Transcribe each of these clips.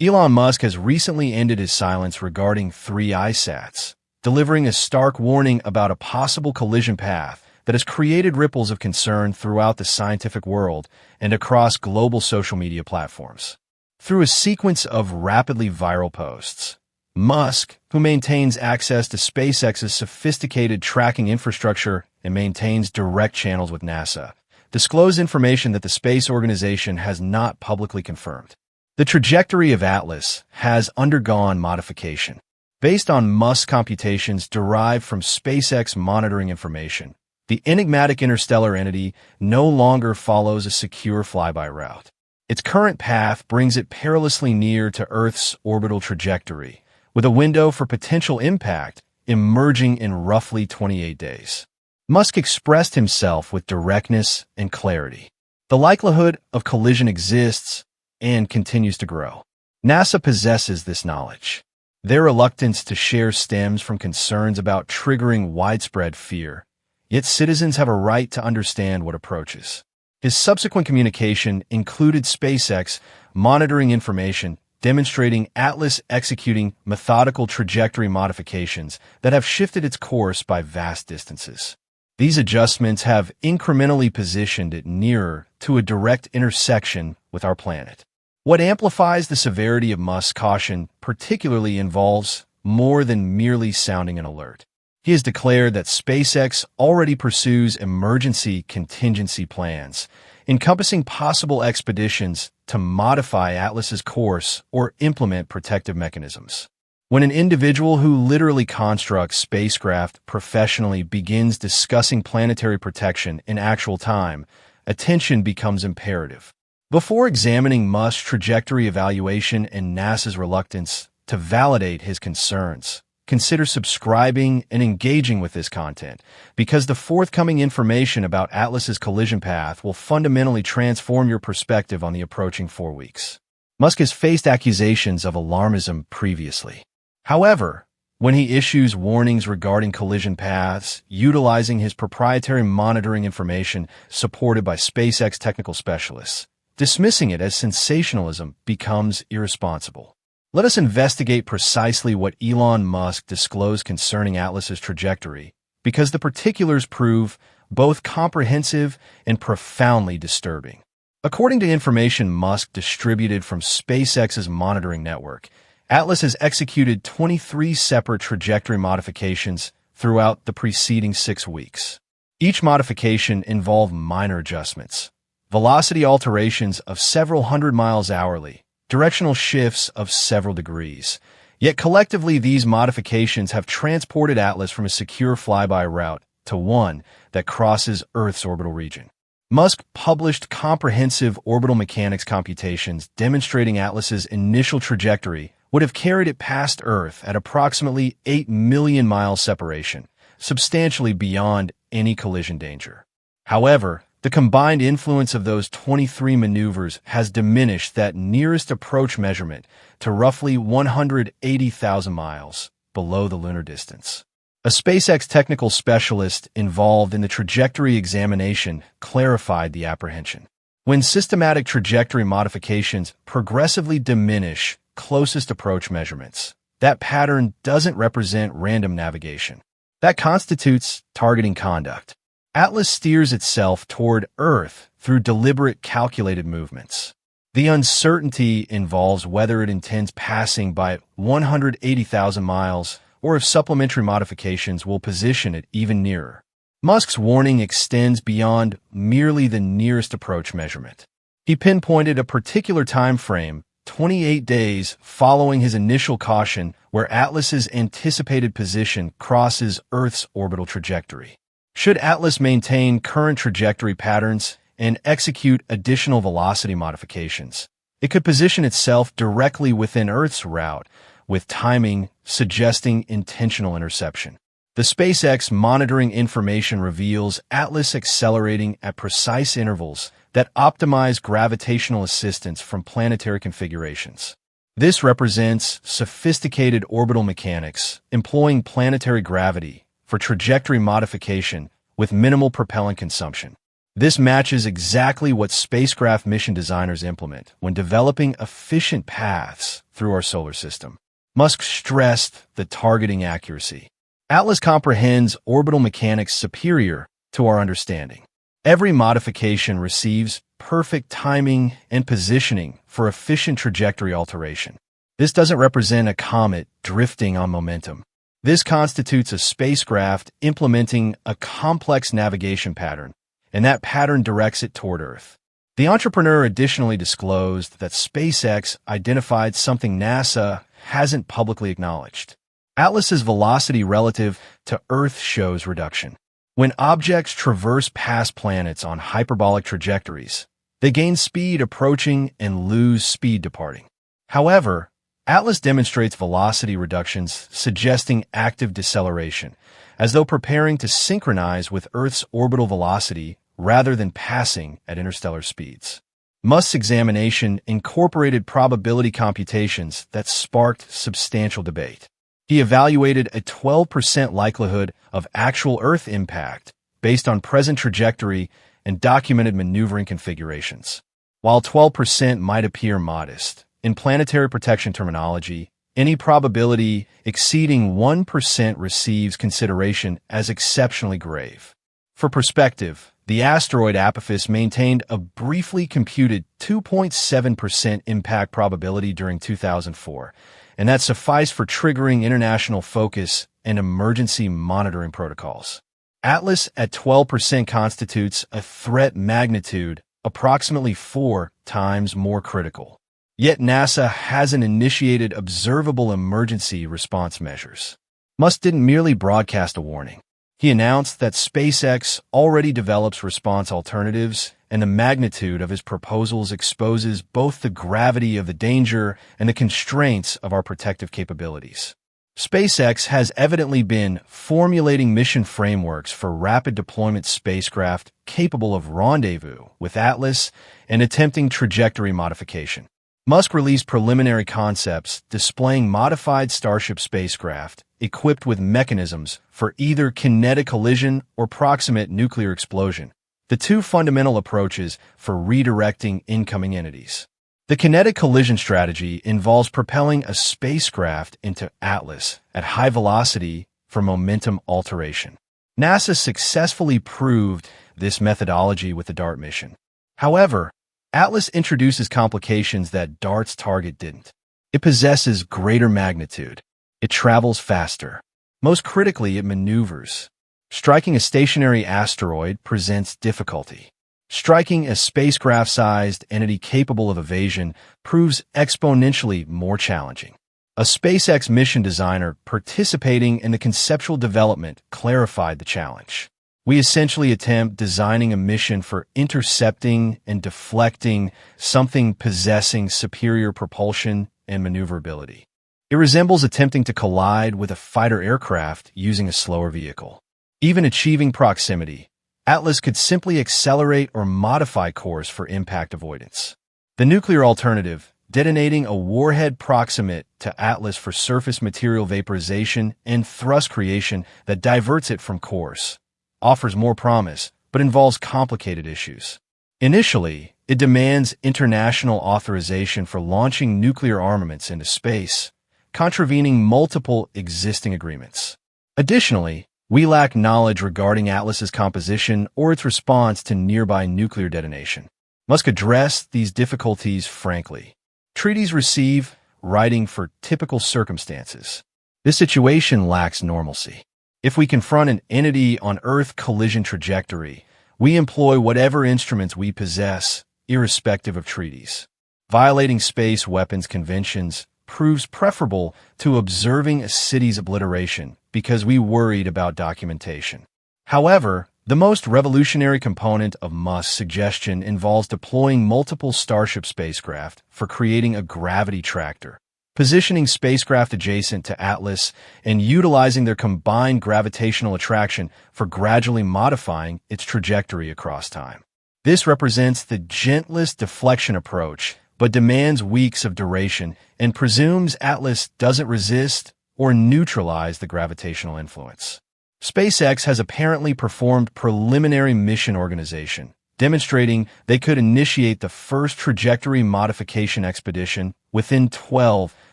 Elon Musk has recently ended his silence regarding 3ISATs, delivering a stark warning about a possible collision path that has created ripples of concern throughout the scientific world and across global social media platforms. Through a sequence of rapidly viral posts, Musk, who maintains access to SpaceX's sophisticated tracking infrastructure and maintains direct channels with NASA, disclosed information that the space organization has not publicly confirmed. The trajectory of Atlas has undergone modification. Based on Musk's computations derived from SpaceX monitoring information, the enigmatic interstellar entity no longer follows a secure flyby route. Its current path brings it perilously near to Earth's orbital trajectory, with a window for potential impact emerging in roughly 28 days. Musk expressed himself with directness and clarity. The likelihood of collision exists and continues to grow. NASA possesses this knowledge. Their reluctance to share stems from concerns about triggering widespread fear, yet citizens have a right to understand what approaches. His subsequent communication included SpaceX monitoring information demonstrating Atlas executing methodical trajectory modifications that have shifted its course by vast distances. These adjustments have incrementally positioned it nearer to a direct intersection with our planet. What amplifies the severity of Musk's caution particularly involves more than merely sounding an alert. He has declared that SpaceX already pursues emergency contingency plans, encompassing possible expeditions to modify Atlas's course or implement protective mechanisms. When an individual who literally constructs spacecraft professionally begins discussing planetary protection in actual time, attention becomes imperative. Before examining Musk's trajectory evaluation and NASA's reluctance to validate his concerns, consider subscribing and engaging with this content, because the forthcoming information about Atlas's collision path will fundamentally transform your perspective on the approaching 4 weeks. Musk has faced accusations of alarmism previously. However, when he issues warnings regarding collision paths, utilizing his proprietary monitoring information supported by SpaceX technical specialists, dismissing it as sensationalism becomes irresponsible. Let us investigate precisely what Elon Musk disclosed concerning Atlas's trajectory, because the particulars prove both comprehensive and profoundly disturbing. According to information Musk distributed from SpaceX's monitoring network, Atlas has executed 23 separate trajectory modifications throughout the preceding 6 weeks. Each modification involved minor adjustments, velocity alterations of several hundred miles hourly, directional shifts of several degrees. Yet collectively, these modifications have transported Atlas from a secure flyby route to one that crosses Earth's orbital region. Musk published comprehensive orbital mechanics computations demonstrating Atlas's initial trajectory would have carried it past Earth at approximately 8 million miles separation, substantially beyond any collision danger. However, the combined influence of those 23 maneuvers has diminished that nearest approach measurement to roughly 180,000 miles below the lunar distance. A SpaceX technical specialist involved in the trajectory examination clarified the apprehension. When systematic trajectory modifications progressively diminish closest approach measurements, that pattern doesn't represent random navigation. That constitutes targeting conduct. Atlas steers itself toward Earth through deliberate, calculated movements. The uncertainty involves whether it intends passing by 180,000 miles or if supplementary modifications will position it even nearer. Musk's warning extends beyond merely the nearest approach measurement. He pinpointed a particular time frame, 28 days following his initial caution, where Atlas's anticipated position crosses Earth's orbital trajectory. Should Atlas maintain current trajectory patterns and execute additional velocity modifications, it could position itself directly within Earth's route, with timing suggesting intentional interception. The SpaceX monitoring information reveals Atlas accelerating at precise intervals that optimize gravitational assistance from planetary configurations. This represents sophisticated orbital mechanics employing planetary gravity for trajectory modification with minimal propellant consumption. This matches exactly what spacecraft mission designers implement when developing efficient paths through our solar system. Musk stressed the targeting accuracy. Atlas comprehends orbital mechanics superior to our understanding. Every modification receives perfect timing and positioning for efficient trajectory alteration. This doesn't represent a comet drifting on momentum. This constitutes a spacecraft implementing a complex navigation pattern, and that pattern directs it toward Earth. The entrepreneur additionally disclosed that SpaceX identified something NASA hasn't publicly acknowledged. Atlas's velocity relative to Earth shows reduction. When objects traverse past planets on hyperbolic trajectories, they gain speed approaching and lose speed departing. However, Atlas demonstrates velocity reductions suggesting active deceleration, as though preparing to synchronize with Earth's orbital velocity rather than passing at interstellar speeds. Musk's examination incorporated probability computations that sparked substantial debate. He evaluated a 12% likelihood of actual Earth impact based on present trajectory and documented maneuvering configurations. While 12% might appear modest, in planetary protection terminology, any probability exceeding 1% receives consideration as exceptionally grave. For perspective, the asteroid Apophis maintained a briefly computed 2.7% impact probability during 2004, and that sufficed for triggering international focus and emergency monitoring protocols. Atlas at 12% constitutes a threat magnitude approximately 4 times more critical. Yet NASA hasn't initiated observable emergency response measures. Musk didn't merely broadcast a warning. He announced that SpaceX already develops response alternatives, and the magnitude of his proposals exposes both the gravity of the danger and the constraints of our protective capabilities. SpaceX has evidently been formulating mission frameworks for rapid deployment spacecraft capable of rendezvous with Atlas and attempting trajectory modification. Musk released preliminary concepts displaying modified Starship spacecraft equipped with mechanisms for either kinetic collision or proximate nuclear explosion, the two fundamental approaches for redirecting incoming entities. The kinetic collision strategy involves propelling a spacecraft into Atlas at high velocity for momentum alteration. NASA successfully proved this methodology with the DART mission. However, Atlas introduces complications that DART's target didn't. It possesses greater magnitude. It travels faster. Most critically, it maneuvers. Striking a stationary asteroid presents difficulty. Striking a spacecraft-sized entity capable of evasion proves exponentially more challenging. A SpaceX mission designer participating in the conceptual development clarified the challenge. We essentially attempt designing a mission for intercepting and deflecting something possessing superior propulsion and maneuverability. It resembles attempting to collide with a fighter aircraft using a slower vehicle. Even achieving proximity, Atlas could simply accelerate or modify course for impact avoidance. The nuclear alternative, detonating a warhead proximate to Atlas for surface material vaporization and thrust creation that diverts it from course, offers more promise, but involves complicated issues. Initially, it demands international authorization for launching nuclear armaments into space, contravening multiple existing agreements. Additionally, we lack knowledge regarding Atlas's composition or its response to nearby nuclear detonation. Musk addressed these difficulties frankly. Treaties receive writing for typical circumstances. This situation lacks normalcy. If we confront an entity on Earth collision trajectory, we employ whatever instruments we possess, irrespective of treaties. Violating space weapons conventions proves preferable to observing a city's obliteration because we worried about documentation. However, the most revolutionary component of Musk's suggestion involves deploying multiple Starship spacecraft for creating a gravity tractor, positioning spacecraft adjacent to Atlas and utilizing their combined gravitational attraction for gradually modifying its trajectory across time. This represents the gentlest deflection approach, but demands weeks of duration and presumes Atlas doesn't resist or neutralize the gravitational influence. SpaceX has apparently performed preliminary mission organization, demonstrating they could initiate the first trajectory modification expedition within 12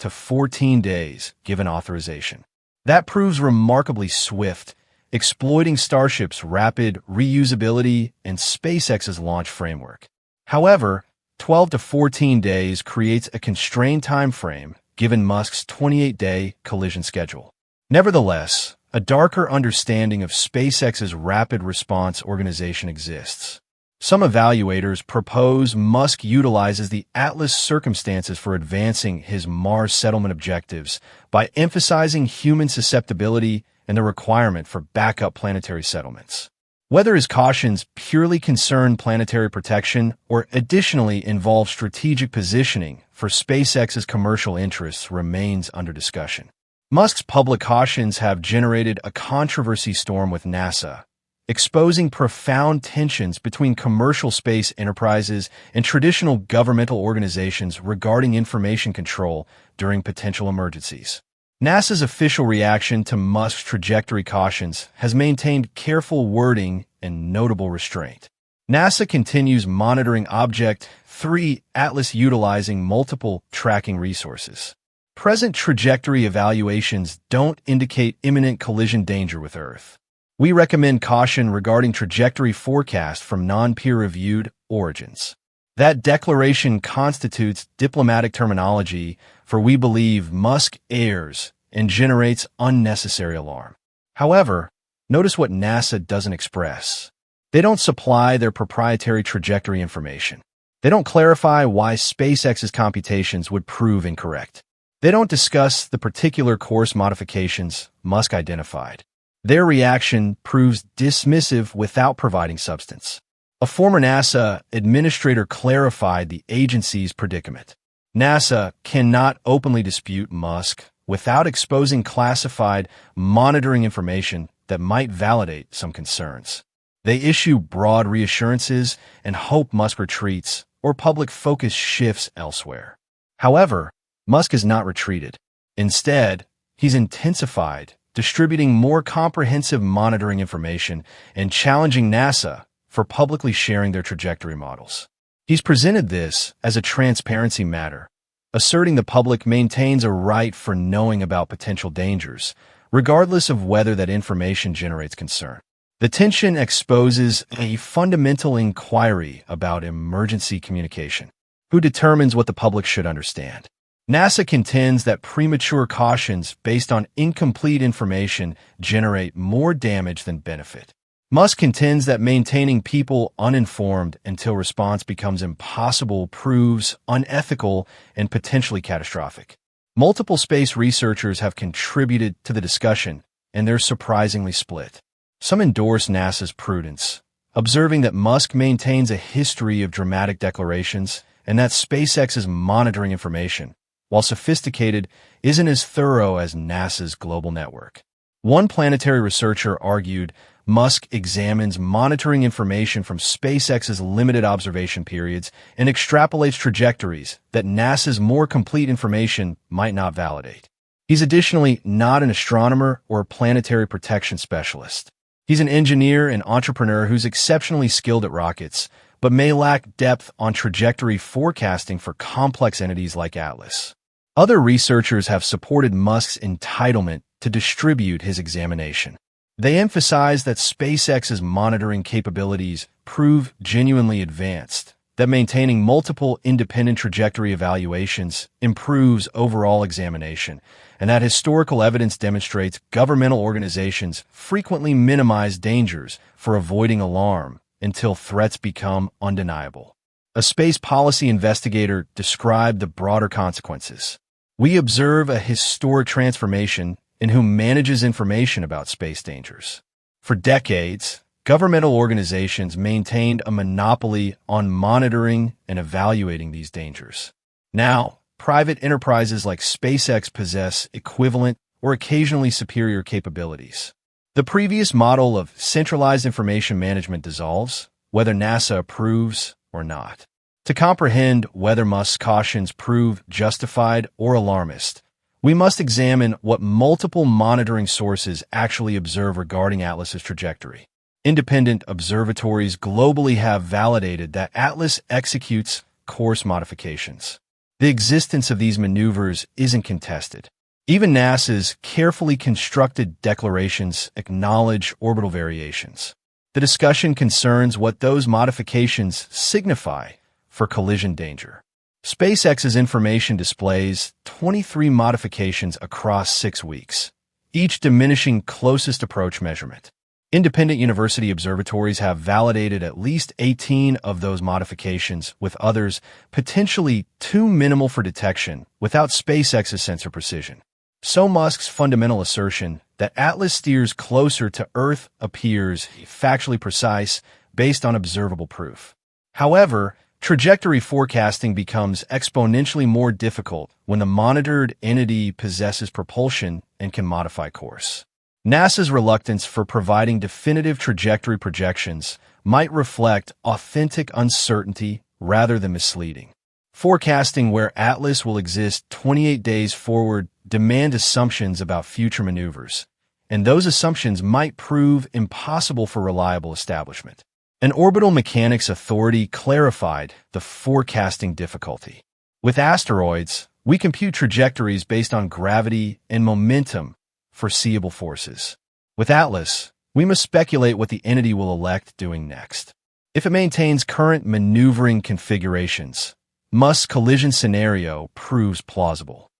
to 14 days given authorization. That proves remarkably swift, exploiting Starship's rapid reusability and SpaceX's launch framework. However, 12 to 14 days creates a constrained time frame given Musk's 28-day collision schedule. Nevertheless, a darker understanding of SpaceX's rapid response organization exists. Some evaluators propose Musk utilizes the Atlas circumstances for advancing his Mars settlement objectives by emphasizing human susceptibility and the requirement for backup planetary settlements. Whether his cautions purely concern planetary protection or additionally involve strategic positioning for SpaceX's commercial interests remains under discussion. Musk's public cautions have generated a controversy storm with NASA, exposing profound tensions between commercial space enterprises and traditional governmental organizations regarding information control during potential emergencies. NASA's official reaction to Musk's trajectory cautions has maintained careful wording and notable restraint. NASA continues monitoring Object 3 Atlas utilizing multiple tracking resources. Present trajectory evaluations don't indicate imminent collision danger with Earth. We recommend caution regarding trajectory forecast from non-peer-reviewed origins. That declaration constitutes diplomatic terminology, for we believe Musk errs and generates unnecessary alarm. However, notice what NASA doesn't express. They don't supply their proprietary trajectory information. They don't clarify why SpaceX's computations would prove incorrect. They don't discuss the particular course modifications Musk identified. Their reaction proves dismissive without providing substance. A former NASA administrator clarified the agency's predicament. NASA cannot openly dispute Musk without exposing classified monitoring information that might validate some concerns. They issue broad reassurances and hope Musk retreats or public focus shifts elsewhere. However, Musk has not retreated. Instead, he's intensified, distributing more comprehensive monitoring information and challenging NASA for publicly sharing their trajectory models. He's presented this as a transparency matter, asserting the public maintains a right for knowing about potential dangers, regardless of whether that information generates concern. The tension exposes a fundamental inquiry about emergency communication. Who determines what the public should understand? NASA contends that premature cautions based on incomplete information generate more damage than benefit. Musk contends that maintaining people uninformed until response becomes impossible proves unethical and potentially catastrophic. Multiple space researchers have contributed to the discussion, and they're surprisingly split. Some endorse NASA's prudence, observing that Musk maintains a history of dramatic declarations and that SpaceX's monitoring information, while sophisticated, isn't as thorough as NASA's global network. One planetary researcher argued Musk examines monitoring information from SpaceX's limited observation periods and extrapolates trajectories that NASA's more complete information might not validate. He's additionally not an astronomer or planetary protection specialist. He's an engineer and entrepreneur who's exceptionally skilled at rockets, but may lack depth on trajectory forecasting for complex entities like Atlas. Other researchers have supported Musk's entitlement to distribute his examination. They emphasize that SpaceX's monitoring capabilities prove genuinely advanced, that maintaining multiple independent trajectory evaluations improves overall examination, and that historical evidence demonstrates governmental organizations frequently minimize dangers for avoiding alarm until threats become undeniable. A space policy investigator described the broader consequences. We observe a historic transformation in who manages information about space dangers. For decades, governmental organizations maintained a monopoly on monitoring and evaluating these dangers. Now, private enterprises like SpaceX possess equivalent or occasionally superior capabilities. The previous model of centralized information management dissolves, whether NASA approves or not. To comprehend whether Musk's cautions prove justified or alarmist, we must examine what multiple monitoring sources actually observe regarding Atlas's trajectory. Independent observatories globally have validated that Atlas executes course modifications. The existence of these maneuvers isn't contested. Even NASA's carefully constructed declarations acknowledge orbital variations. The discussion concerns what those modifications signify for collision danger. SpaceX's information displays 23 modifications across 6 weeks, each diminishing closest approach measurement. Independent university observatories have validated at least 18 of those modifications, with others potentially too minimal for detection without SpaceX's sensor precision. So Musk's fundamental assertion that Atlas steers closer to Earth appears factually precise based on observable proof. However, trajectory forecasting becomes exponentially more difficult when the monitored entity possesses propulsion and can modify course. NASA's reluctance for providing definitive trajectory projections might reflect authentic uncertainty rather than misleading. Forecasting where Atlas will exist 28 days forward demand assumptions about future maneuvers, and those assumptions might prove impossible for reliable establishment. An orbital mechanics authority clarified the forecasting difficulty. With asteroids, we compute trajectories based on gravity and momentum, foreseeable forces. With Atlas, we must speculate what the entity will elect doing next. If it maintains current maneuvering configurations, Musk's collision scenario proves plausible.